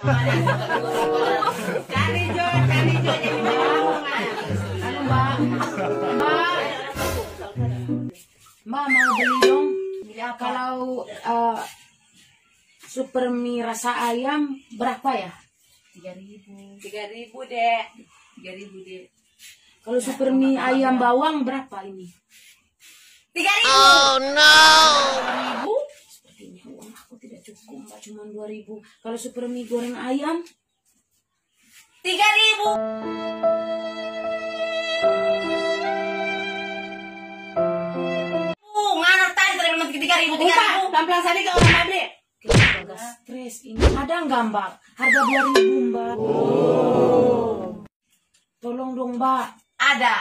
Cari Jo jadi bohong. Halo Mbak. Mbak mau beli dong. Kalau super mie rasa ayam berapa ya? 3.000. 3.000 deh. 3.000 deh. Kalau super mie ayam bawang berapa ini? 3.000. Oh no. 2.000? Sepertinya uang aku tidak cukup, Mbak, cuma 2.000. Kalau super mie goreng ayam 3.000. Ngana tadi terima nanti 3.000. Pelan-pelan saja ke orang beli. kita agak stres ini. Ada nggak Mbak? Harga 2.000 Mbak. Tolong dong Mbak. Ada.